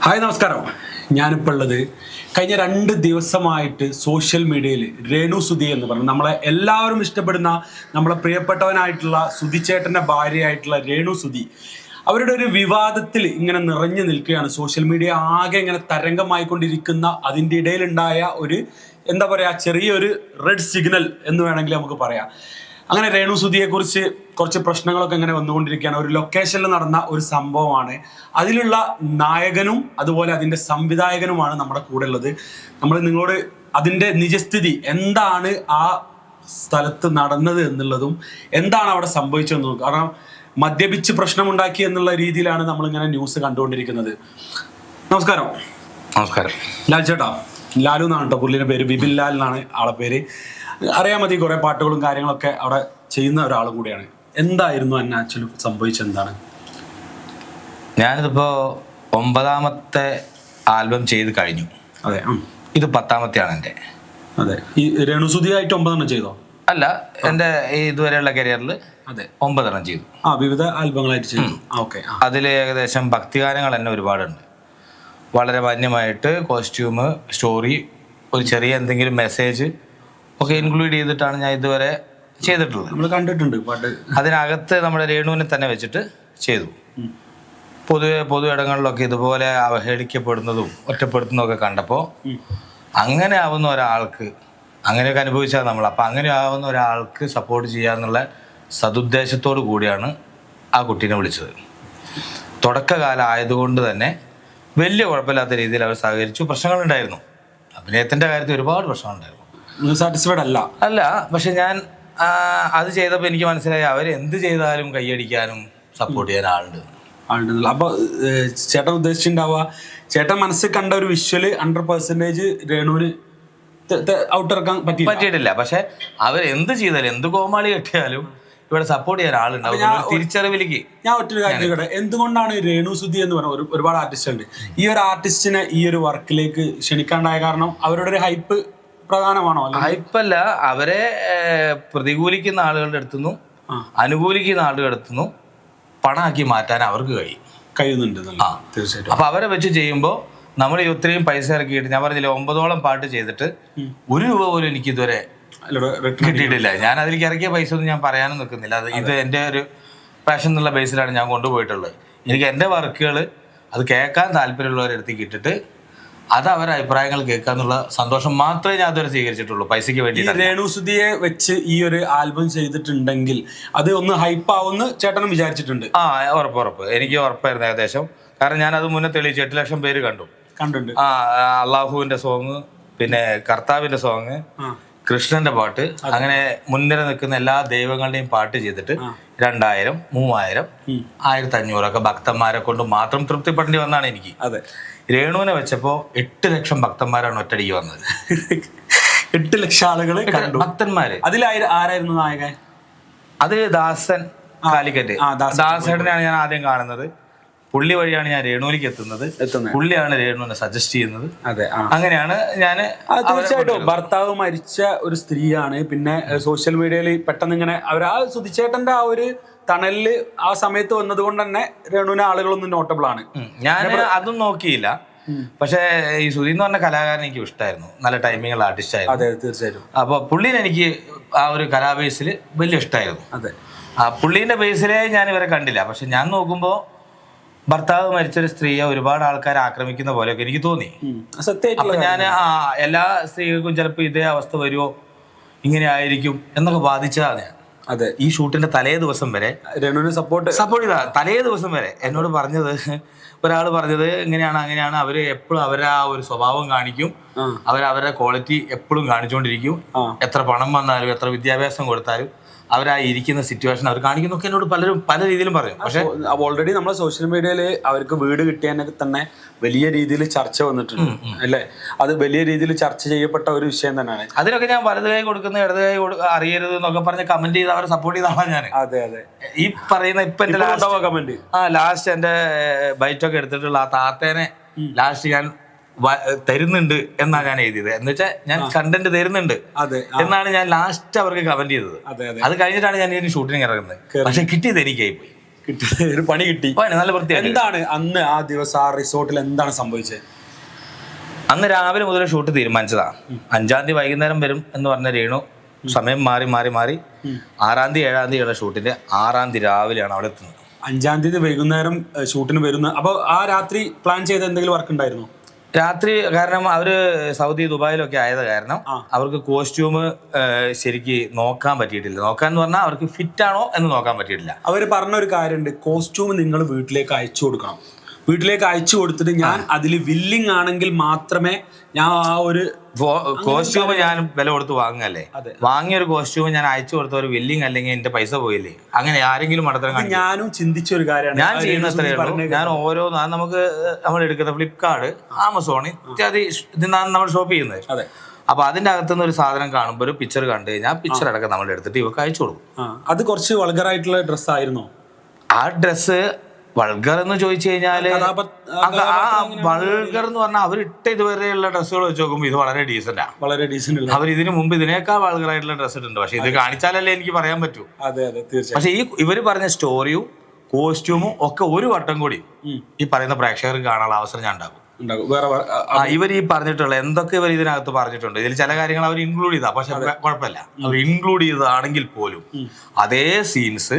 Hi നമസ്കാരം. ഞാനിപ്പോൾ ഉള്ളത് കഴിഞ്ഞ 2 ദിവസമായിട്ട് സോഷ്യൽ മീഡിയയിൽ രേണു സുധി എന്ന് പറഞ്ഞ് നമ്മളെ എല്ലാവരും ഇഷ്ടപ്പെടുന്ന നമ്മളെ പ്രിയപ്പെട്ടവനായിട്ടുള്ള സുധിച്ചേട്ടൻ്റെ ഭാര്യയായിട്ടുള്ള രേണു സുധി അവരുടെ ഒരു വിവാദത്തിൽ ഇങ്ങനെ നിറഞ്ഞു നിൽക്കുകയാണ്. സോഷ്യൽ മീഡിയ ആകെ ഇങ്ങനെ തരംഗമായിക്കൊണ്ടിരിക്കുന്ന അതിൻ്റെ ഇടയിലുണ്ടായ ഒരു എന്താ പറയുക ചെറിയൊരു റെഡ് സിഗ്നൽ എന്ന് വേണമെങ്കിൽ നമുക്ക് പറയാം. അങ്ങനെ രേണു സുധിയെക്കുറിച്ച് കുറച്ച് പ്രശ്നങ്ങളൊക്കെ ഇങ്ങനെ വന്നുകൊണ്ടിരിക്കുകയാണ്. ഒരു ലൊക്കേഷനിൽ നടന്ന ഒരു സംഭവമാണ്. അതിലുള്ള നായകനും അതുപോലെ അതിൻ്റെ സംവിധായകനുമാണ് നമ്മുടെ കൂടെ ഉള്ളത്. നമ്മൾ നിങ്ങളോട് അതിൻ്റെ നിജസ്ഥിതി എന്താണ്, ആ സ്ഥലത്ത് നടന്നത് എന്നുള്ളതും എന്താണ് അവിടെ സംഭവിച്ചതെന്ന് നോക്കുക. കാരണം മദ്യപിച്ച് പ്രശ്നമുണ്ടാക്കി എന്നുള്ള രീതിയിലാണ് നമ്മളിങ്ങനെ ന്യൂസ് കണ്ടുകൊണ്ടിരിക്കുന്നത്. നമസ്കാരം. നമസ്കാരം. ലാൽ ചേട്ടാ, ലാലു എന്നാണ് കേട്ടോ പുള്ളിയുടെ പേര്. ബിബിൻ ലാൽ എന്നാണ് ആളെ പേര്. അറിയാൻ മതി, കുറേ പാട്ടുകളും കാര്യങ്ങളൊക്കെ അവിടെ ചെയ്യുന്ന ഒരാളും കൂടിയാണ്. എന്തായിരുന്നു എന്നെ ആക്ച്വലി സംഭവിച്ചത്? എന്താണ്? ഞാനിതിപ്പോൾ 9ാമത്തെ ആൽബം ചെയ്ത് കഴിഞ്ഞു. അതെ. ഇത് 10ാമത്തെയാണ് എൻ്റെ. അതെ. ഈ രേണുസുധിയായിട്ട് 9 ചെയ്തോ? അല്ല, എൻ്റെ ഇതുവരെയുള്ള കരിയറിൽ അതെ 9 ചെയ്തു. വിവിധ ആൽബങ്ങളായിട്ട് ചെയ്തു. ഓക്കെ. അതിൽ ഏകദേശം ഭക്തിഗാനങ്ങൾ തന്നെ ഒരുപാടുണ്ട്. വളരെ മാന്യമായിട്ട് കോസ്റ്റ്യൂം, സ്റ്റോറി, ഒരു ചെറിയ എന്തെങ്കിലും മെസ്സേജ് ഒക്കെ ഇൻക്ലൂഡ് ചെയ്തിട്ടാണ് ഞാൻ ഇതുവരെ ചെയ്തിട്ടുള്ളത്. നമ്മൾ കണ്ടിട്ടുണ്ട് പാട്ട്. അതിനകത്ത് നമ്മുടെ രേണുവിനെ തന്നെ വെച്ചിട്ട് ചെയ്തു. പൊതു ഇടങ്ങളിലൊക്കെ ഇതുപോലെ അവഹേളിക്കപ്പെടുന്നതും ഒറ്റപ്പെടുത്തുന്നതും ഒക്കെ കണ്ടപ്പോൾ അങ്ങനെ ആവുന്ന ഒരാൾക്ക്, അങ്ങനെയൊക്കെ അനുഭവിച്ചാൽ നമ്മൾ, അപ്പം അങ്ങനെ ആവുന്ന ഒരാൾക്ക് സപ്പോർട്ട് ചെയ്യാന്നുള്ള സതുദ്ദേശത്തോടു കൂടിയാണ് ആ കുട്ടീനെ വിളിച്ചത്. തുടക്കകാലം ആയതുകൊണ്ട് തന്നെ വലിയ കുഴപ്പമില്ലാത്ത രീതിയിൽ അവർ സഹകരിച്ചു. പ്രശ്നങ്ങളുണ്ടായിരുന്നു, അഭിനയത്തിൻ്റെ കാര്യത്തിൽ ഒരുപാട് പ്രശ്നങ്ങളുണ്ടായിരുന്നു. സാറ്റിസ്ഫൈഡ് അല്ല. പക്ഷെ ഞാൻ അത് ചെയ്തപ്പോൾ എനിക്ക് മനസ്സിലായി അവർ എന്ത് ചെയ്താലും കൈയടിക്കാനും സപ്പോർട്ട് ചെയ്യാൻ ആളുണ്ട്. അപ്പൊ ചേട്ടൻ ഉദ്ദേശിച്ചിട്ടുണ്ടാവുക, ചേട്ടൻ മനസ്സിൽ കണ്ട ഒരു വിഷ്വല് 100% രേണുവിന് ഔട്ടിറക്കാൻ പറ്റിയിട്ടില്ല. പക്ഷെ അവർ എന്ത് ചെയ്താലും, എന്ത് കോമാളി കെട്ടിയാലും ഇവിടെ സപ്പോർട്ട് ചെയ്യാൻ ആളുണ്ടാവും. തിരിച്ചറിവിലേക്ക് ഞാൻ ഒറ്റൊരു കാര്യം കേട്ടെ, എന്തുകൊണ്ടാണ് രേണു സുധി എന്ന് പറഞ്ഞ ഒരുപാട് ആർട്ടിസ്റ്റ് ഉണ്ട്, ഈ ഒരു ആർട്ടിസ്റ്റിനെ ഈ ഒരു വർക്കിലേക്ക് ക്ഷണിക്കാണ്ടായ കാരണം അവരുടെ ഒരു ഹൈപ്പ് പ്രധാനമാണോ? ഹൈപ്പല്ല, അവരെ പ്രതികൂലിക്കുന്ന ആളുകളുടെ അടുത്തുനിന്നും അനുകൂലിക്കുന്ന ആളുകളുടെ അടുത്തുനിന്നും പണമാക്കി മാറ്റാൻ അവർക്ക് കഴിയുന്നുണ്ട്. തീർച്ചയായിട്ടും. അപ്പൊ അവരെ വെച്ച് ചെയ്യുമ്പോൾ നമ്മൾ ഇത്രയും പൈസ ഇറക്കിയിട്ട്, ഞാൻ പറഞ്ഞില്ലേ 9ഓളം പാട്ട് ചെയ്തിട്ട് 1 രൂപ പോലും എനിക്ക് ഇതുവരെ കിട്ടിയിട്ടില്ല. ഞാൻ അതിലേക്ക് ഇറക്കിയ പൈസ ഒന്നും ഞാൻ പറയാനും നിൽക്കുന്നില്ല. ഇത് എൻ്റെ ഒരു പാഷൻ എന്നുള്ള ബേസിലാണ് ഞാൻ കൊണ്ടുപോയിട്ടുള്ളത്. എനിക്ക് എൻ്റെ വർക്കുകൾ അത് കേൾക്കാൻ താല്പര്യമുള്ളവരെടുത്തേക്ക് ഇട്ടിട്ട് അത് അവരുടെ അഭിപ്രായങ്ങൾ കേൾക്കാന്നുള്ള സന്തോഷം മാത്രമേ ഞാൻ അതുവരെ സ്വീകരിച്ചിട്ടുള്ളൂ, പൈസയ്ക്ക് വേണ്ടി. രേണു സുധിയെ വെച്ച് ഈ ഒരു ആൽബം ചെയ്തിട്ടുണ്ടെങ്കിൽ അത് ഒന്ന് ഹൈപ്പ് ആവുമെന്ന് ചേട്ടനും വിചാരിച്ചിട്ടുണ്ട്? ഉറപ്പ് എനിക്ക് ഉറപ്പായിരുന്നു ഏകദേശം. കാരണം ഞാൻ അത് മുന്നേ തെളിയിച്ചു. 8 ലക്ഷം പേര് കണ്ടിട്ടുണ്ട്. അള്ളാഹുവിന്റെ സോങ്, പിന്നെ കർത്താവിന്റെ സോങ്, കൃഷ്ണന്റെ പാട്ട്, അങ്ങനെ മുൻനിര നിൽക്കുന്ന എല്ലാ ദൈവങ്ങളുടെയും പാട്ട് ചെയ്തിട്ട് 2000, 3000, 1500 ഒക്കെ ഭക്തന്മാരെ കൊണ്ട് മാത്രം തൃപ്തിപ്പെടേണ്ടി വന്നാണ് എനിക്ക്. അതെ. രേണുവിനെ വെച്ചപ്പോ 8 ലക്ഷം ഭക്തന്മാരാണ് ഒറ്റടിക്ക് വന്നത്. 8 ലക്ഷം ആളുകൾ ഭക്തന്മാര്. അതിൽ ആരായിരുന്നു നായകൻ? അത് ദാസൻ കാലിക്കറ്റ്. ദാസേട്ടനെയാണ് ഞാൻ ആദ്യം കാണുന്നത്. പുള്ളി വഴിയാണ് ഞാൻ രേണുവിലേക്ക് എത്തുന്നത്. പുള്ളിയാണ് രേണുവിനെ സജസ്റ്റ് ചെയ്യുന്നത്. അതെ. അങ്ങനെയാണ് ഞാൻ. തീർച്ചയായിട്ടും ഭർത്താവ് മരിച്ച ഒരു സ്ത്രീയാണ്. പിന്നെ സോഷ്യൽ മീഡിയയിൽ പെട്ടെന്ന് ഇങ്ങനെ അവർ ആ സുധിച്ചേട്ടന്റെ ആ ഒരു തണലില് ആ സമയത്ത് വന്നത് കൊണ്ട് തന്നെ രേണുവിനെ ആളുകളൊന്നും നോട്ടബിൾ ആണ്. ഞാൻ അതും നോക്കിയില്ല. പക്ഷെ ഈ സുധി എന്ന് പറഞ്ഞ കലാകാരൻ എനിക്ക് ഇഷ്ടമായിരുന്നു. നല്ല ടൈമിങ്ങുള്ള ആർട്ടിസ്റ്റ് ആയിരുന്നു. അതെ, തീർച്ചയായിട്ടും. അപ്പൊ പുള്ളീനെ എനിക്ക് ആ ഒരു കലാബേസിൽ വലിയ ഇഷ്ടമായിരുന്നു. അതെ. ആ പുള്ളീന്റെ ബേസിലെ ഞാൻ ഇവരെ കണ്ടില്ല. പക്ഷെ ഞാൻ നോക്കുമ്പോൾ ഭർത്താവ് മരിച്ചൊരു സ്ത്രീയെ ഒരുപാട് ആൾക്കാർ ആക്രമിക്കുന്ന പോലെയൊക്കെ എനിക്ക് തോന്നി. അപ്പൊ ഞാൻ എല്ലാ സ്ത്രീകൾക്കും ചിലപ്പോൾ ഇതേ അവസ്ഥ വരുമോ, ഇങ്ങനെ ആയിരിക്കും എന്നൊക്കെ ബാധിച്ചതാണ് ഞാൻ. അതെ. ഈ ഷൂട്ടിന്റെ തലേ ദിവസം വരെ രേണുവിനെ സപ്പോർട്ട് ചെയ്ത തലേ ദിവസം വരെ എന്നോട് പറഞ്ഞത്, ഒരാൾ പറഞ്ഞത് അങ്ങനെയാണ് അവർ എപ്പോഴും അവരെ ആ ഒരു സ്വഭാവം കാണിക്കും, അവരുടെ ക്വാളിറ്റി എപ്പോഴും കാണിച്ചുകൊണ്ടിരിക്കും, എത്ര പണം വന്നാലും എത്ര വിദ്യാഭ്യാസം കൊടുത്താലും അവരാ ഇരിക്കുന്ന സിറ്റുവേഷൻ അവർ കാണിക്കുന്നൊക്കെ എന്നോട് പലരും പല രീതിയിലും പറയും. പക്ഷെ ഓൾറെഡി നമ്മളെ സോഷ്യൽ മീഡിയയിൽ അവർക്ക് വീട് കിട്ടിയതിനൊക്കെ തന്നെ വലിയ രീതിയിൽ ചർച്ച വന്നിട്ടുണ്ട് അല്ലേ? അത് വലിയ രീതിയിൽ ചർച്ച ചെയ്യപ്പെട്ട ഒരു വിഷയം തന്നെയാണ്. അതിനൊക്കെ ഞാൻ വലത് കൈ കൊടുക്കുന്ന ഇടത് കൈ അറിയരുത് എന്നൊക്കെ പറഞ്ഞ് കമന്റ് ചെയ്ത് അവരെ സപ്പോർട്ട് ചെയ്താണ് ഞാൻ. അതെ. ഈ പറയുന്ന ഇപ്പൊ എന്റെ കമന്റ് ലാസ്റ്റ് എന്റെ ബൈറ്റൊക്കെ എടുത്തിട്ടുള്ള ആ താത്തേനെ ലാസ്റ്റ് ഞാൻ തരുന്നുണ്ട് എന്നാണ് ഞാൻ എഴുതിയത്. എന്ന് വെച്ചാൽ ഞാൻ കണ്ടന്റ് തരുന്നുണ്ട് എന്നാണ് ഞാൻ ലാസ്റ്റ് അവർക്ക് കമന്റ് ചെയ്തത്. അത് കഴിഞ്ഞിട്ടാണ് ഞാൻ ഇതിന് ഷൂട്ടിങ് ഇറങ്ങുന്നത്. പക്ഷെ കിട്ടിയത് എനിക്കായി പോയി. ഒരു പണി കിട്ടി. നല്ല വൃത്തിയായിട്ട്. എന്താണ് അന്ന് ആ ദിവസം ആ റിസോർട്ടിൽ എന്താണ് സംഭവിച്ചത്? അന്ന് രാവിലെ മുതൽ ഷൂട്ട് തീരുമാനിച്ചതാ. 5-ാം തീയതി വൈകുന്നേരം വരും എന്ന് പറഞ്ഞ രേണു സമയം മാറി 6-ാം തീയതി 7-ാം തീയതിയുള്ള ഷൂട്ടിന്റെ 6-ാം തീയതി രാവിലെയാണ് അവിടെ എത്തുന്നത്. 5-ാം തീയതി വൈകുന്നേരം ഷൂട്ടിന് വരുന്ന. അപ്പോൾ ആ രാത്രി പ്ലാൻ ചെയ്ത എന്തെങ്കിലും വർക്ക് ഉണ്ടായിരുന്നോ? രാത്രി കാരണം അവര് സൗദി ദുബായിലൊക്കെ ആയത് കാരണം അവർക്ക് കോസ്റ്റ്യൂം ശരിക്ക് നോക്കാൻ പറ്റിയിട്ടില്ല. നോക്കാന്ന് പറഞ്ഞാൽ അവർക്ക് ഫിറ്റ് ആണോ എന്ന് നോക്കാൻ പറ്റിയിട്ടില്ല. അവർ പറഞ്ഞ ഒരു കാര്യമുണ്ട്, കോസ്റ്റ്യൂം നിങ്ങൾ വീട്ടിലേക്ക് അയച്ചു കൊടുക്കണം. വീട്ടിലേക്ക് അയച്ചു കൊടുത്തിട്ട് ഞാൻ അതിൽ വില്ലിങ് ആണെങ്കിൽ മാത്രമേ ഞാൻ ആ ഒരു കോസ്റ്റ്യൂം ഞാൻ വില കൊടുത്ത് വാങ്ങല്ലേ. വാങ്ങിയ ഒരു കോസ്റ്റ്യൂം ഞാൻ അയച്ചു കൊടുത്ത ഒരു വില്ലിങ് അല്ലെങ്കിൽ എന്റെ പൈസ പോയില്ലേ. അങ്ങനെ ആരെങ്കിലും മടത്തരം. ഞാനും ചിന്തിച്ച ഒരു കാര്യമാണ്. ഞാൻ ചെയ്യുന്നത്രേ ഉള്ളൂ. ഞാൻ ഓരോ നമ്മൾ എടുക്കുന്ന ഫ്ലിപ്കാർട്ട്, ആമസോൺ ഇത്യാദി നമ്മൾ ഷോപ്പ് ചെയ്യുന്നത്. അതെ. അപ്പൊ അതിന്റെ അകത്തുനിന്ന് ഒരു സാധനം കാണുമ്പോൾ ഒരു പിക്ചർ കണ്ടു കഴിഞ്ഞാൽ പിക്ചർ അടക്കം നമ്മൾ എടുത്തിട്ട് ഇവർക്ക് അയച്ചു കൊടുക്കും. അത് കുറച്ച് വൾഗറായിട്ടുള്ള ഡ്രസ് ആയിരുന്നോ? ആ ഡ്രസ്സ് വൾഗർ എന്ന് ചോദിച്ചു കഴിഞ്ഞാല് വൾഗർ എന്ന് പറഞ്ഞാൽ അവർ ഇട്ട ഇതുവരെയുള്ള ഡ്രസ്സുകൾ വെച്ച് നോക്കുമ്പോൾ ഇത് വളരെ ഡീസന്റാ. വളരെ ഡീസന്റ്. അവർ ഇതിനു മുമ്പ് ഇതിനേക്കാൾ വൾഗറായിട്ടുള്ള ഡ്രസ്സ് ഇട്ടുണ്ട്. പക്ഷെ ഇത് കാണിച്ചാലല്ലേ എനിക്ക് പറയാൻ പറ്റൂ. അതെ അതെ തീർച്ചയായും. പക്ഷെ ഇവര് പറഞ്ഞ സ്റ്റോറിയും കോസ്റ്റ്യൂമും ഒക്കെ ഒരു വട്ടം കൂടി ഈ പറയുന്ന പ്രേക്ഷകർക്ക് കാണാനുള്ള അവസരം ഞാൻ ഉണ്ടാകും. ഇവർ ഈ പറഞ്ഞിട്ടുള്ള എന്തൊക്കെ ഇവർ ഇതിനകത്ത് പറഞ്ഞിട്ടുണ്ട്. ഇതിൽ ചില കാര്യങ്ങൾ അവർ ഇൻക്ലൂഡ് ചെയ്താ. പക്ഷെ കുഴപ്പമില്ല, അവർ ഇൻക്ലൂഡ് ചെയ്തതാണെങ്കിൽ പോലും അതേ സീൻസ്,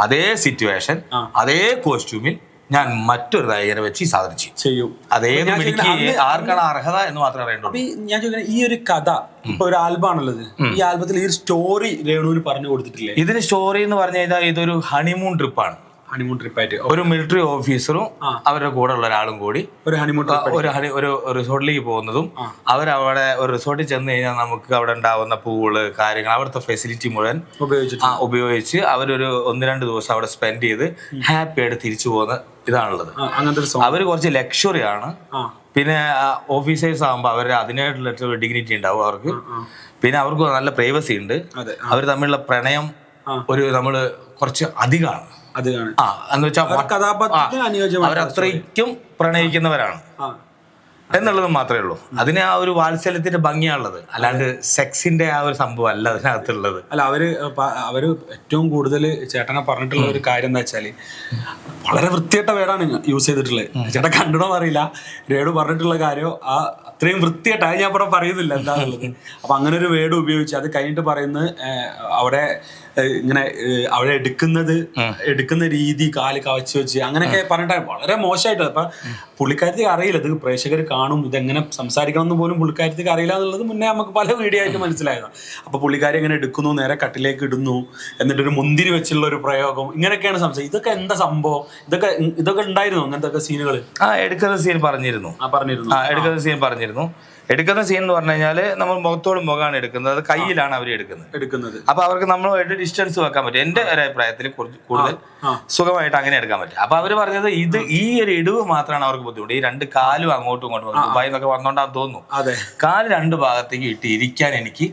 അതേ സിറ്റുവേഷൻ, അതേ കോസ്റ്റ്യൂമിൽ ഞാൻ മറ്റൊരു നായകനെ വെച്ച് ഈ സാധനം ചെയ്യും. അതേത് ആർക്കാണ് അർഹത എന്ന് മാത്രമേ അറിയണ്ടുള്ളൂ. ഞാൻ ചോദിക്കുന്നത്, ഈ ഒരു കഥ ഇപ്പൊ ഒരു ആൽബാണുള്ളത്, ഈ ആൽബത്തിൽ ഈ ഒരു സ്റ്റോറി രേണുവിന് പറഞ്ഞു കൊടുത്തിട്ടില്ലേ? ഇതിന് സ്റ്റോറി എന്ന് പറഞ്ഞു കഴിഞ്ഞാൽ ഇതൊരു ഹണിമൂൺ ട്രിപ്പാണ്. ഹണിമൂൺ ട്രിപ്പായിട്ട് ഒരു മിലിറ്ററി ഓഫീസറും അവരുടെ കൂടെ ഉള്ള ഒരാളും കൂടി ഒരു ഹണിമൂൺ ഒരു റിസോർട്ടിലേക്ക് പോകുന്നതും അവരവിടെ ഒരു റിസോർട്ടിൽ ചെന്ന് കഴിഞ്ഞാൽ നമുക്ക് അവിടെ ഉണ്ടാവുന്ന പൂള് കാര്യങ്ങൾ അവിടുത്തെ ഫെസിലിറ്റി മുഴുവൻ ഉപയോഗിച്ച് അവരൊരു 1-2 ദിവസം അവിടെ സ്പെൻഡ് ചെയ്ത് ഹാപ്പി ആയിട്ട് തിരിച്ചു പോകുന്ന ഇതാണുള്ളത്. അവര് കുറച്ച് ലക്ഷറി ആണ്. പിന്നെ ഓഫീസേഴ്സ് ആകുമ്പോൾ അവർ അതിനായിട്ടുള്ള ഡിഗ്നിറ്റി ഉണ്ടാവും അവർക്ക്. പിന്നെ അവർക്ക് നല്ല പ്രൈവസി ഉണ്ട്. അവർ തമ്മിലുള്ള പ്രണയം നമ്മള് കുറച്ച് അധികമാണ്. എന്ന് വെച്ചാൽ അവരത്രയ്ക്കും പ്രണയിക്കുന്നവരാണ് എന്നുള്ളത് മാത്രമേ ഉള്ളൂ. അതിന് ആ ഒരു വാത്സല്യത്തിന്റെ ഭംഗിയാണുള്ളത്, അല്ലാണ്ട് സെക്സിന്റെ ആ ഒരു സംഭവം അല്ല അതിനകത്തുള്ളത്. അല്ല, അവര് ഏറ്റവും കൂടുതൽ ചേട്ടനെ പറഞ്ഞിട്ടുള്ള ഒരു കാര്യം എന്താ വെച്ചാല്, വളരെ വൃത്തിയായിട്ട വേടാണ് യൂസ് ചെയ്തിട്ടുള്ളത്. ചേട്ടൻ കണ്ടണോ അറിയില്ല, രേണു പറഞ്ഞിട്ടുള്ള കാര്യം അത്രയും വൃത്തിയായിട്ട് അത് ഞാൻ ഇവിടെ പറയുന്നില്ല എന്താണുള്ളത്. അപ്പൊ അങ്ങനെ ഒരു വേർഡ് ഉപയോഗിച്ച് അത് കഴിഞ്ഞിട്ട് പറയുന്നത് അവിടെ ഇങ്ങനെ അവിടെ എടുക്കുന്ന രീതി, കാല് കവച്ച് വെച്ച് അങ്ങനെയൊക്കെ പറഞ്ഞിട്ട് വളരെ മോശമായിട്ട്. അപ്പൊ പുള്ളിക്കാരത്തേക്ക് അറിയില്ല, ഇത് പ്രേക്ഷകർ കാണും, ഇതെങ്ങനെ സംസാരിക്കണം എന്ന് പോലും പുള്ളിക്കാരത്തേക്ക് അറിയില്ല എന്നുള്ളത് മുന്നേ നമുക്ക് പല വീഡിയോ ആയിട്ട് മനസ്സിലായതാണ്. അപ്പൊ പുള്ളിക്കാരി എങ്ങനെ എടുക്കുന്നു, നേരെ കട്ടിലേക്ക് ഇടുന്നു, എന്നിട്ടൊരു മുന്തിരി വെച്ചുള്ള ഒരു പ്രയോഗം, ഇങ്ങനെയൊക്കെയാണ് സംസാരിച്ചത്. ഇതൊക്കെ എന്താ സംഭവം? ഇതൊക്കെ ഉണ്ടായിരുന്നു അങ്ങനത്തെ സീനുകൾ? എടുക്കുന്ന സീൻ പറഞ്ഞിരുന്നു. എടുക്കുന്ന സീൻ എന്ന് പറഞ്ഞു കഴിഞ്ഞാൽ നമ്മൾ മുഖത്തോട് മുഖമാണ് എടുക്കുന്നത്, അത് കയ്യിലാണ് അവർ എടുക്കുന്നത്. അപ്പൊ അവർക്ക് നമ്മളുമായിട്ട് ഡിസ്റ്റൻസ് വെക്കാൻ പറ്റും. എന്റെ ഒരു അഭിപ്രായത്തിൽ കൂടുതൽ സുഖമായിട്ട് അങ്ങനെ എടുക്കാൻ പറ്റും. അപ്പൊ അവര് പറഞ്ഞത് ഈ ഒരു ഇടിവ് മാത്രമാണ് അവർക്ക് ബുദ്ധിമുട്ട്. ഈ 2 കാലും അങ്ങോട്ടും ഇങ്ങോട്ടും ദുബായി എന്നൊക്കെ വന്നോണ്ടാന്ന് തോന്നുന്നു. കാല് 2 ഭാഗത്തേക്ക് ഇട്ട് ഇരിക്കാൻ എനിക്ക്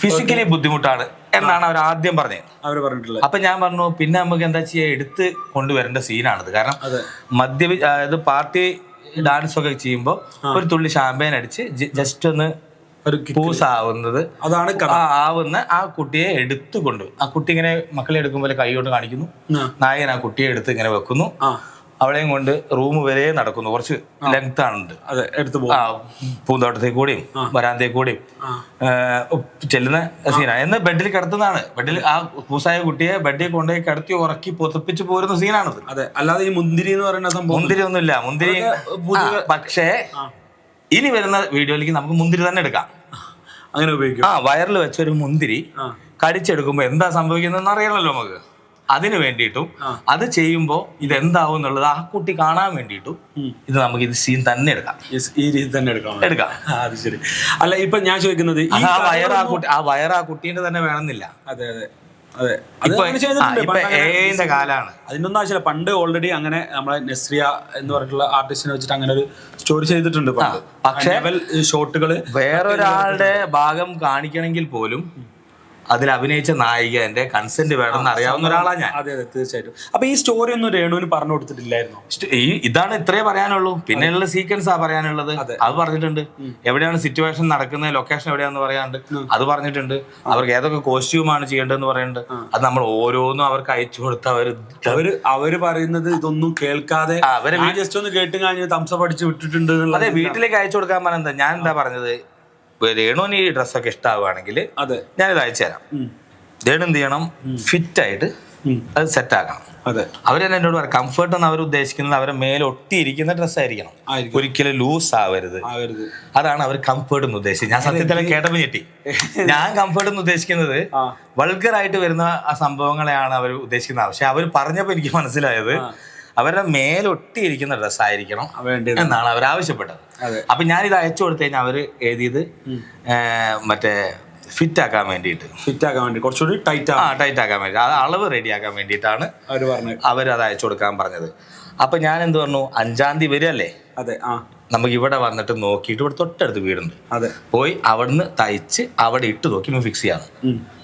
ഫിസിക്കലി ബുദ്ധിമുട്ടാണ് എന്നാണ് അവർ ആദ്യം പറഞ്ഞത്. അപ്പൊ ഞാൻ പറഞ്ഞു, പിന്നെ നമുക്ക് എന്താ ചെയ്യാ, എടുത്ത് കൊണ്ടുവരേണ്ട സീനാണിത്. കാരണം അതായത് പാർട്ടി ഡാൻസ് ഒക്കെ ചെയ്യുമ്പോൾ ഒരു തുള്ളി ഷാമ്പയിൻ അടിച്ച് ജസ്റ്റ് ഒന്ന് പൂസ് ആവുന്നത് ആവുന്ന ആ കുട്ടിയെ എടുത്തുകൊണ്ട്, ആ കുട്ടി ഇങ്ങനെ മക്കളെ എടുക്കുമ്പോൾ കൈ കൊണ്ട് കാണിക്കുന്നു, നായകൻ ആ കുട്ടിയെ എടുത്ത് ഇങ്ങനെ വെക്കുന്നു, അവളെയും കൊണ്ട് റൂം വരെ നടക്കുന്നു. കുറച്ച് ലെങ്ത് ആണ്, പൂന്തോട്ടത്തിൽ കൂടിയും വരാന്തയിൽ കൂടിയും ചെല്ലുന്ന സീനാണ്. എന്ന് ബെഡിൽ കിടത്തുന്നതാണ്. ബെഡിൽ ആ പൂസായ കുട്ടിയെ ബെഡിൽ കൊണ്ടുപോയി കിടത്തി ഉറക്കി പൊതപ്പിച്ച് പോരുന്ന സീനാണത്. അതെ, അല്ലാതെ ഈ മുന്തിരി എന്ന് പറയുന്ന സംഭവം, മുന്തിരി ഒന്നുമില്ല. മുന്തിരി പക്ഷേ ഇനി വരുന്ന വീഡിയോയിലേക്ക് നമുക്ക് മുന്തിരി തന്നെ എടുക്കാം. അങ്ങനെ ഉപയോഗിക്കും. വയറിൽ വെച്ചൊരു മുന്തിരി കടിച്ചെടുക്കുമ്പോ എന്താ സംഭവിക്കുന്നതെന്ന് അറിയണമല്ലോ നമുക്ക്. അതിന് വേണ്ടിയിട്ടും അത് ചെയ്യുമ്പോൾ ഇതെന്താവും എന്നുള്ളത് ആ കുട്ടി കാണാൻ വേണ്ടിയിട്ടും ഇത് നമുക്ക് ഇത് സീൻ തന്നെ എടുക്കാം. ഈ രീതി തന്നെ എടുക്കാം. അത് ശരി. അല്ല, ഇപ്പൊ ഞാൻ ചോദിക്കുന്നത്, ആ വയറ് ആ കുട്ടീന്റെ തന്നെ വേണമെന്നില്ല. അതെ അതെ അതെ, കാലാണ്. അതിനൊന്നും ആവശ്യമില്ല. പണ്ട് ഓൾറെഡി അങ്ങനെ നമ്മളെ നസ്രിയ എന്ന് പറഞ്ഞിട്ടുള്ള ആർട്ടിസ്റ്റിനെ വെച്ചിട്ട് അങ്ങനെ ഒരു സ്റ്റോറി ചെയ്തിട്ടുണ്ട്. പക്ഷേ ഷോട്ടുകള് വേറൊരാളുടെ ഭാഗം കാണിക്കണമെങ്കിൽ പോലും അതിൽ അഭിനയിച്ച നായികന്റെ കൺസെന്റ് വേണമെന്ന് അറിയാവുന്ന ഒരാളാണ് ഞാൻ. അതെ അതെ തീർച്ചയായിട്ടും. അപ്പൊ ഈ സ്റ്റോറി ഒന്നും രേണുവിന് പറഞ്ഞു കൊടുത്തിട്ടില്ലായിരുന്നു? ഇതാണ് ഇത്രേ പറയാനുള്ളൂ. പിന്നെയുള്ള സീക്വൻസാ പറയാനുള്ളത്. അത് പറഞ്ഞിട്ടുണ്ട്. എവിടെയാണ് സിറ്റുവേഷൻ നടക്കുന്നത്, ലൊക്കേഷൻ എവിടെയാന്ന് പറയാണ്ട് അത് പറഞ്ഞിട്ടുണ്ട്. അവർക്ക് ഏതൊക്കെ കോസ്റ്റ്യൂമാണ് ചെയ്യേണ്ടതെന്ന് പറയുന്നുണ്ട്. അത് നമ്മൾ ഓരോന്നും അവർക്ക് അയച്ചു കൊടുത്ത് അവര് പറയുന്നത് ഇതൊന്നും കേൾക്കാതെ അവര് ജസ്റ്റ് ഒന്ന് കേട്ട് കഴിഞ്ഞ് തംസ പഠിച്ച് വിട്ടിട്ടുണ്ട്. അതെ, വീട്ടിലേക്ക് അയച്ചു കൊടുക്കാൻ പറഞ്ഞത്. ഞാൻ എന്താ പറഞ്ഞത്, രേണുവിന് ഈ ഡ്രസ്സൊക്കെ ഇഷ്ടമാവുകയാണെങ്കിൽ ഞാനിത് അയച്ചു തരാം. രേണു എന്ത് ചെയ്യണം, ഫിറ്റ് ആയിട്ട് അത് സെറ്റ് ആക്കണം. അവര് തന്നെ എന്നോട് പറയാം, കംഫർട്ട് എന്ന് അവർ ഉദ്ദേശിക്കുന്നത് അവരെ മേലെ ഒട്ടിയിരിക്കുന്ന ഡ്രസ്സ് ആയിരിക്കണം, ഒരിക്കലും ലൂസ് ആവരുത്. അതാണ് അവർ കംഫർട്ട് എന്ന് ഉദ്ദേശിച്ചത്. ഞാൻ സത്യത്തിൽ കേട്ടപ്പോൾ ഞെട്ടി. ഞാൻ കംഫർട്ട് എന്ന് ഉദ്ദേശിക്കുന്നത് വൾഗറായിട്ട് വരുന്ന ആ സംഭവങ്ങളെയാണ് അവർ ഉദ്ദേശിക്കുന്നത്. പക്ഷെ അവർ പറഞ്ഞപ്പോൾ എനിക്ക് മനസ്സിലായത് അവരുടെ മേലൊട്ടിയിരിക്കുന്ന ഡ്രസ്സായിരിക്കണം എന്നാണ് അവർ ആവശ്യപ്പെട്ടത്. അപ്പൊ ഞാനിത് അയച്ചു കൊടുത്തു കഴിഞ്ഞാൽ അവര് എഴുതിയത് മറ്റേ ഫിറ്റ് ആക്കാൻ വേണ്ടിയിട്ട്, കുറച്ചുകൂടി ടൈറ്റ് ആക്കാൻ വേണ്ടി, അത് അളവ് റെഡി ആക്കാൻ വേണ്ടിയിട്ടാണ് അവർ അത് അയച്ചു കൊടുക്കാൻ പറഞ്ഞത്. അപ്പൊ ഞാൻ എന്ത് പറഞ്ഞു, 5-ാം തീയതി വരികയല്ലേ, നമുക്ക് ഇവിടെ വന്നിട്ട് നോക്കിയിട്ട് ഇവിടെ തൊട്ടടുത്ത് വീടുണ്ട്, പോയി അവിടുന്ന് തയ്ച്ച് അവിടെ ഇട്ട് നോക്കി ഫിക്സ് ചെയ്യാന്ന്.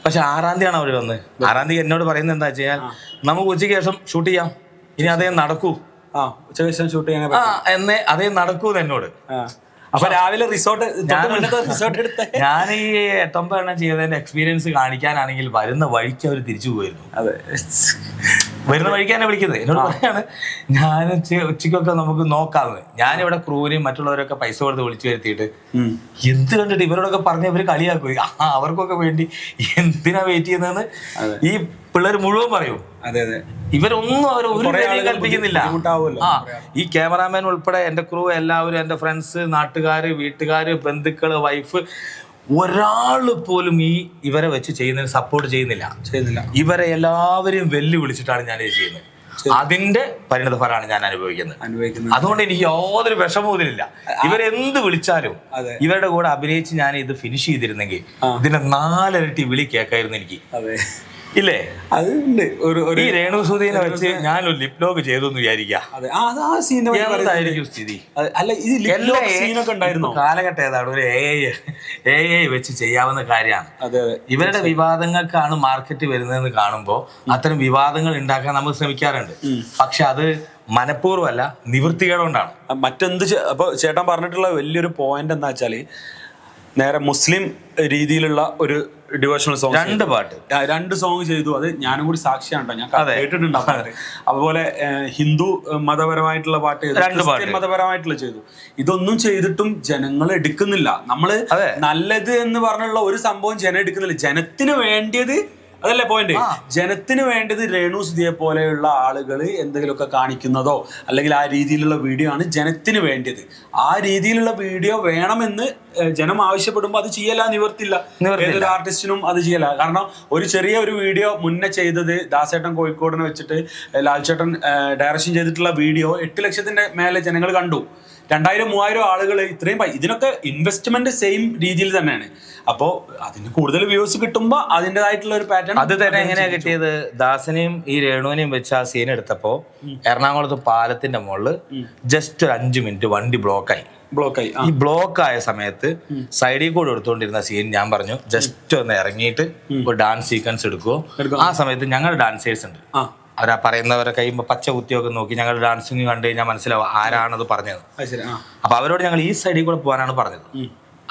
പക്ഷെ 6-ാം തീയതിയാണ് അവർ വന്നത്. 6-ാം തീയതി എന്നോട് പറയുന്നത് എന്താ വെച്ച് കഴിഞ്ഞാൽ, നമുക്ക് ഉച്ചയ്ക്ക് ശേഷം ഷൂട്ട് ചെയ്യാം, ഇനി അതേ നടക്കൂ, എന്നേ അതേ നടക്കൂന്ന് എന്നോട്. അപ്പൊ രാവിലെ റിസോർട്ട് എടുത്ത് ഞാൻ ഈ 8-9 എണ്ണം ചെയ്തതിന്റെ എക്സ്പീരിയൻസ് കാണിക്കാനാണെങ്കിൽ വരുന്ന വഴിക്ക് അവർ തിരിച്ചു പോയിരുന്നു. വരുന്ന വഴിക്ക് തന്നെ വിളിക്കുന്നത്. എന്നോട് പറയാണ്, ഞാൻ ഉച്ചയ്ക്കൊക്കെ നമുക്ക് നോക്കാമെന്ന്. ഞാനിവിടെ ക്രൂവിനെയും മറ്റുള്ളവരൊക്കെ പൈസ കൊടുത്ത് വിളിച്ചു വരുത്തിയിട്ട് എന്ത് കണ്ടിട്ട് ഇവരോടൊക്കെ പറഞ്ഞ് ഇവര് കളിയാക്കുക, അവർക്കൊക്കെ വേണ്ടി എന്തിനാ വെയിറ്റ് ചെയ്യുന്നതെന്ന് ഈ പിള്ളേർ മുഴുവൻ പറയും. ഇവരൊന്നും അവർ ഒരു കാര്യം കൽപ്പിക്കുന്നില്ല. ഈ ക്യാമറാമാൻ ഉൾപ്പെടെ എന്റെ ക്രൂ എല്ലാവരും, എന്റെ ഫ്രണ്ട്സ്, നാട്ടുകാര്, വീട്ടുകാര്, ബന്ധുക്കള്, വൈഫ്, ഒരാള് പോലും ഇവരെ വെച്ച് ചെയ്യുന്നതിന് സപ്പോർട്ട് ചെയ്യുന്നില്ല. ഇവരെ എല്ലാവരെയും വെല്ലുവിളിച്ചിട്ടാണ് ഞാൻ ഇത് ചെയ്യുന്നത്. അതിന്റെ പരിണിത ഫലമാണ് ഞാൻ അനുഭവിക്കുന്നത്. അതുകൊണ്ട് എനിക്ക് യാതൊരു വിഷമവും ഇതിലില്ല. ഇവരെന്ത് വിളിച്ചാലും ഇവരുടെ കൂടെ അഭിനയിച്ച് ഞാൻ ഇത് ഫിനിഷ് ചെയ്തിരുന്നെങ്കിൽ ഇതിന്റെ 4 ഇരട്ടി വിളി കേൾക്കായിരുന്നു എനിക്ക്. ഇല്ലേ? അതുണ്ട്. ഈ രേണു സുധീനെ വെച്ച് ഞാനൊരു ലിപ് ലോക്ക് ചെയ്തു എന്ന് വിചാരിക്കാം. എന്തായിരിക്കും സ്ഥിതി? കാലഘട്ടം ഏതാണ്? ഒരു AI വെച്ച് ചെയ്യാവുന്ന കാര്യമാണ്. ഇവരുടെ വിവാദങ്ങൾക്കാണ് മാർക്കറ്റ് വരുന്നതെന്ന് കാണുമ്പോൾ അത്തരം വിവാദങ്ങൾ ഉണ്ടാക്കാൻ നമ്മൾ ശ്രമിക്കാറുണ്ട്. പക്ഷെ അത് മനഃപൂർവ്വമല്ല, നിവൃത്തികേടുകൊണ്ടാണ്. മറ്റെന്ത് അപ്പൊ ചേട്ടൻ പറഞ്ഞിട്ടുള്ള വലിയൊരു പോയിന്റ് എന്താ വെച്ചാല്, നേരെ മുസ്ലിം രീതിയിലുള്ള ഒരു ഡിവോഷണൽ സോങ്, 2 സോങ് ചെയ്തു. അത് ഞാനും കൂടി സാക്ഷിയാണ്, ഞാൻ കേട്ടിട്ടുണ്ട്. അതുപോലെ ഹിന്ദു മതപരമായിട്ടുള്ള പാട്ട് ചെയ്തു, ക്രിസ്ത്യൻ മതപരമായിട്ടുള്ള ചെയ്തു. ഇതൊന്നും ചെയ്തിട്ടും ജനങ്ങൾ എടുക്കുന്നില്ല. നമ്മള് നല്ലത് എന്ന് പറഞ്ഞുള്ള ഒരു സംഭവം ജനം എടുക്കുന്നില്ല. ജനത്തിന് വേണ്ടിയത് അതല്ലേ പോയിന്റ്. ജനത്തിന് വേണ്ടത് രേണു സുധിയെ പോലെയുള്ള ആളുകൾ എന്തെങ്കിലുമൊക്കെ കാണിക്കുന്നതോ അല്ലെങ്കിൽ ആ രീതിയിലുള്ള വീഡിയോ ആണ് ജനത്തിന് വേണ്ടത്. ആ രീതിയിലുള്ള വീഡിയോ വേണമെന്ന് ജനം ആവശ്യപ്പെടുമ്പോൾ അത് ചെയ്യല, നിവർത്തില്ല. ഏതൊരു ആർട്ടിസ്റ്റിനും അത് ചെയ്യല. കാരണം ഒരു ചെറിയ ഒരു വീഡിയോ മുന്നേ ചെയ്തത് ദാസേട്ടൻ കോഴിക്കോടിനെ വെച്ചിട്ട് ലാൽചേട്ടൻ ഡയറക്ഷൻ ചെയ്തിട്ടുള്ള വീഡിയോ 8 ലക്ഷത്തിന്റെ മേലെ ജനങ്ങൾ കണ്ടു. 2000-3000 ആളുകൾ, ഇത്രയും ഇതിനൊക്കെ ഇൻവെസ്റ്റ്മെന്റ് സെയിം രീതിയിൽ തന്നെയാണ്. അപ്പോൾ അതിന് കൂടുതൽ വ്യൂസ് കിട്ടുമ്പോൾ അതിൻ്റെതായിട്ടുള്ള ഒരു പാറ്റേൺ. അത് തന്നെ എങ്ങനെയാ കിട്ടിയത്? ദാസനെയും ഈ രേണുവിനെയും വെച്ച് ആ സീൻ എടുത്തപ്പോൾ എറണാകുളത്ത് പാലത്തിന്റെ മുകളിൽ ജസ്റ്റ് ഒരു 5 മിനിറ്റ് വണ്ടി ബ്ലോക്കായി. ഈ ബ്ലോക്കായ സമയത്ത് സൈഡിൽ കൂടെ എടുത്തുകൊണ്ടിരുന്ന സീൻ ഞാൻ പറഞ്ഞു, ജസ്റ്റ് ഒന്ന് ഇറങ്ങിയിട്ട് ഒരു ഡാൻസ് സീക്വൻസ് എടുക്കുമോ? ആ സമയത്ത് ഞങ്ങളുടെ ഡാൻസേഴ്സ് ഉണ്ട്, അവരാ പറയുന്നവരെ കഴിയുമ്പോൾ പച്ച കുത്തിയൊക്കെ നോക്കി ഞങ്ങളുടെ ഡാൻസിങ് കണ്ടു കഴിഞ്ഞാൽ മനസ്സിലാവും ആരാണത് പറഞ്ഞത്. അപ്പൊ അവരോട് ഞങ്ങൾ ഈ സൈഡിൽ കൂടെ പോകാനാണ് പറഞ്ഞത്.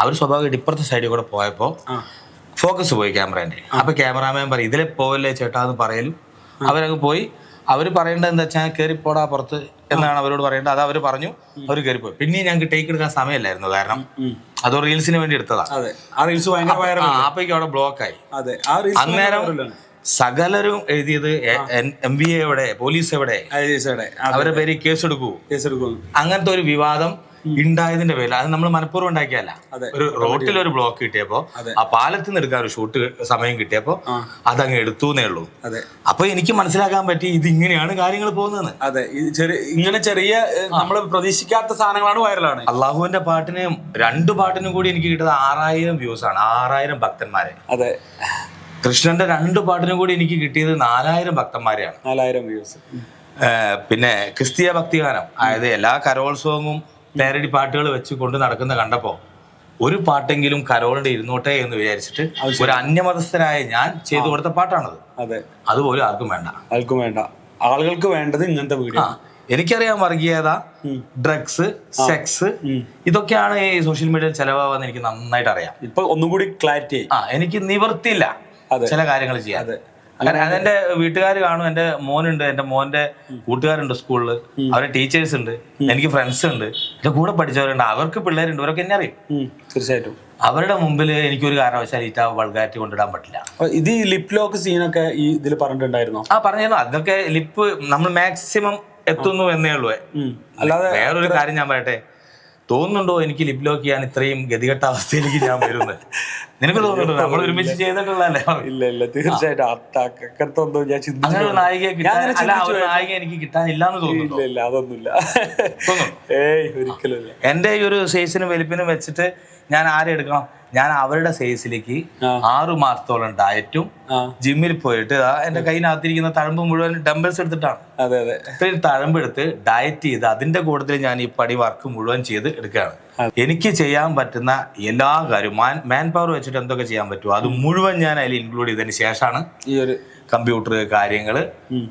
അവർ സ്വാഭാവികമായിട്ട് ഇപ്പുറത്തെ സൈഡിൽ കൂടെ പോയപ്പോൾ ഫോക്കസ് പോയി ക്യാമറേന്റെ. അപ്പൊ ക്യാമറാമാൻ പറയും, ഇതിലെ പോവല്ലേ ചേട്ടാ എന്ന് പറയലും. അവരങ്ങ് പോയി. അവർ പറയേണ്ടത് എന്താ വെച്ചാൽ കയറിപ്പോടാ പുറത്ത് എന്നാണ് അവരോട് പറയേണ്ടത്. അത് അവർ പറഞ്ഞു, അവർ കയറിപ്പോയി. പിന്നെ ഞങ്ങൾക്ക് ടേക്ക് എടുക്കാൻ സമയമില്ലായിരുന്നു, കാരണം അത് റീൽസിന് വേണ്ടി എടുത്തതാ. അപ്പോഴേക്കും അവിടെ ബ്ലോക്കായി. അന്നേരം സകലരും എഴുതിയത് MVA എവിടെ, പോലീസ് എവിടെ, അവരുടെ പേര് കേസെടുക്കൂ. അങ്ങനത്തെ ഒരു വിവാദം ഉണ്ടായതിന്റെ പേരിൽ, അത് നമ്മൾ മനഃപൂർവ്വം ഉണ്ടാക്കിയല്ല. ഒരു റോട്ടിൽ ഒരു ബ്ലോക്ക് കിട്ടിയപ്പോ ആ പാലത്തിൽ നിന്ന് എടുക്കാൻ ഒരു ഷൂട്ട് സമയം കിട്ടിയപ്പോ അതങ്ങ് എടുത്തുന്നേ ഉള്ളൂ. അപ്പൊ എനിക്ക് മനസ്സിലാക്കാൻ പറ്റി ഇത് ഇങ്ങനെയാണ് കാര്യങ്ങൾ പോകുന്നത്. അതെ, ഇങ്ങനെ ചെറിയ നമ്മൾ പ്രതീക്ഷിക്കാത്ത സാധനങ്ങളാണ് വൈറലാണ്. അള്ളാഹുവിന്റെ പാട്ടിന് 2 പാട്ടിനും കൂടി എനിക്ക് കിട്ടുന്നത് 6000 വ്യൂസ് ആണ്, 6000 ഭക്തന്മാരെ. അതെ, കൃഷ്ണന്റെ 2 പാട്ടിനും കൂടി എനിക്ക് കിട്ടിയത് 4000 ഭക്തന്മാരെയാണ്, 4000 വ്യൂസ്. പിന്നെ ക്രിസ്തീയ ഭക്തിഗാനം, അതായത് എല്ലാ കരോത്സവവും പാരഡി പാട്ടുകൾ വെച്ച് കൊണ്ട് നടക്കുന്ന കണ്ടപ്പോ ഒരു പാട്ടെങ്കിലും കരോളിന്റെ ഇരുന്നോട്ടെ എന്ന് വിചാരിച്ചിട്ട് ഒരു അന്യമതസ്ഥനായ ഞാൻ ചെയ്തു കൊടുത്ത പാട്ടാണത്. അതെ, അതുപോലും ആർക്കും വേണ്ട. ആർക്കും വേണ്ട. ആളുകൾക്ക് വേണ്ടത് ഇങ്ങനത്തെ വീഡിയോ. എനിക്കറിയാം വർഗീയത, ഡ്രഗ്സ്, സെക്സ്, ഇതൊക്കെയാണ് ഈ സോഷ്യൽ മീഡിയയിൽ ചെലവാകുന്ന എനിക്ക് നന്നായിട്ട് അറിയാം. ഇപ്പൊ ഒന്നും കൂടി ക്ലാരിറ്റി. എനിക്ക് നിവർത്തില്ല ചില കാര്യങ്ങൾ ചെയ്യാൻ. അങ്ങനെ അതെന്റെ വീട്ടുകാർ കാണും. എന്റെ മോനുണ്ട്, എന്റെ മോന്റെ കൂട്ടുകാരുണ്ട് സ്കൂളിൽ, അവരുടെ ടീച്ചേഴ്സ് ഉണ്ട്, എനിക്ക് ഫ്രണ്ട്സ് ഉണ്ട്, എന്റെ കൂടെ പഠിച്ചവരുണ്ട്, അവർക്ക് പിള്ളേരുണ്ട്, ഇവരൊക്കെ എന്നെ അറിയും. തീർച്ചയായിട്ടും അവരുടെ മുമ്പിൽ എനിക്കൊരു കാരണവശാൽ ഈറ്റ വൾഗാരിറ്റി കൊണ്ടിടാൻ പറ്റില്ല. ഇത് ഈ ലിപ് ലോക്ക് സീനൊക്കെ ഈ ഇതിൽ പറഞ്ഞിട്ടുണ്ടായിരുന്നോ? പറഞ്ഞിരുന്നു. അതൊക്കെ ലിപ്പ് നമ്മൾ മാക്സിമം എത്തുന്നു എന്നേ ഉള്ളൂ. അല്ലാതെ വേറൊരു കാര്യം ഞാൻ പറയട്ടെ, തോന്നുന്നുണ്ടോ എനിക്ക് ലിപ് ലോക്ക് ചെയ്യാൻ ഇത്രയും ഗതികെട്ട അവസ്ഥയിലേക്ക് ഞാൻ വരുന്നത്? നിനക്ക് തോന്നുന്നുണ്ടോ? നമ്മൾ ഒരുമിച്ച് ചെയ്തിട്ടുള്ളതല്ലേ? ഇല്ല, തീർച്ചയായിട്ടും അങ്ങനെ ഒരു നായികയെ നായിക എനിക്ക് കിട്ടാനില്ലാന്ന് തോന്നുന്നു. ഇല്ല, അതൊന്നുമില്ല. ഒരിക്കലും. എന്റെ ഈ ഒരു സൈസിനും വലിപ്പിനും വെച്ചിട്ട് ഞാൻ ആരെ എടുക്കണം? ഞാൻ അവരുടെ സൈസിലേക്ക് 6 മാസത്തോളം ഡയറ്റും ജിമ്മിൽ പോയിട്ട് എന്റെ കയ്യിനകത്തിരിക്കുന്ന തഴമ്പ് മുഴുവൻ ഡംബൽസ് എടുത്തിട്ടാണ്. ഇത്രയും തഴമ്പെടുത്ത് ഡയറ്റ് ചെയ്ത് അതിന്റെ കൂട്ടത്തിൽ ഞാൻ ഈ പടി വർക്ക് മുഴുവൻ ചെയ്ത് എടുക്കുകയാണ്. എനിക്ക് ചെയ്യാൻ പറ്റുന്ന എല്ലാ കാര്യവും മാൻ പവർ വെച്ചിട്ട് എന്തൊക്കെ ചെയ്യാൻ പറ്റുമോ അത് മുഴുവൻ ഞാൻ അതിൽ ഇൻക്ലൂഡ് ചെയ്തതിന് ശേഷമാണ് ഈ ഒരു കമ്പ്യൂട്ടർ കാര്യങ്ങൾ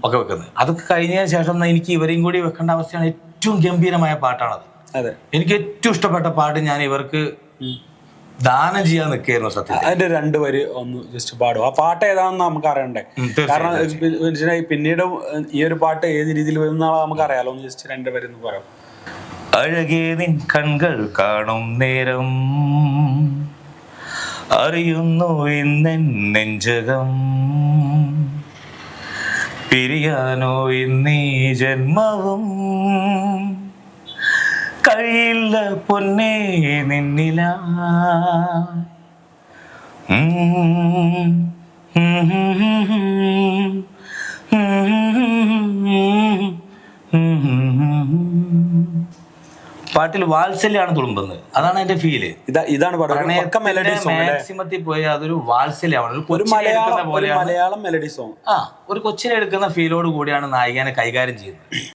ഒക്കെ വെക്കുന്നത്. അതൊക്കെ കഴിഞ്ഞതിന് ശേഷം എനിക്ക് ഇവരെയും കൂടി വെക്കേണ്ട അവസ്ഥയാണ്. ഏറ്റവും ഗംഭീരമായ പാട്ടാണത്. എനിക്ക് ഏറ്റവും ഇഷ്ടപ്പെട്ട പാട്ട് ഞാൻ ഇവർക്ക് ദാനം ചെയ്യാൻ നിൽക്കുകയായിരുന്നു. സത്യം അതിന്റെ 2 വരി ഒന്ന് ജസ്റ്റ് പാടും. ആ പാട്ട് ഏതാണെന്ന് നമുക്ക് അറിയണ്ടേ? കാരണം പിന്നീട് ഈ ഒരു പാട്ട് ഏത് രീതിയിൽ വരുന്നാളെ നമുക്ക് അറിയാലോ. ഒന്ന് ജസ്റ്റ് 2 വരി ഒന്ന് പറയാം. അഴകേ നിൻ കൺകൾ കാണും നേരം അറിയുന്നു ഇന്നെൻ നെഞ്ചകം, പിരിയാനോ ഇന്നീ ജന്മവും കഴിയില്ല പൊന്നേ നിന്നില. പാട്ടിൽ വാത്സല്യാണ് തുളുമ്പുന്നത്. അതാണ് എന്റെ ഫീല്. ഇതാണ് മാക്സിമത്തിൽ പോയി അതൊരു വാത്സല്യമാണ്. ഒരു മലയാളം മെലഡി സോങ്. ഒരു കൊച്ചിനെ എടുക്കുന്ന ഫീലോട് കൂടിയാണ് നായികനെ കൈകാര്യം ചെയ്യുന്നത്.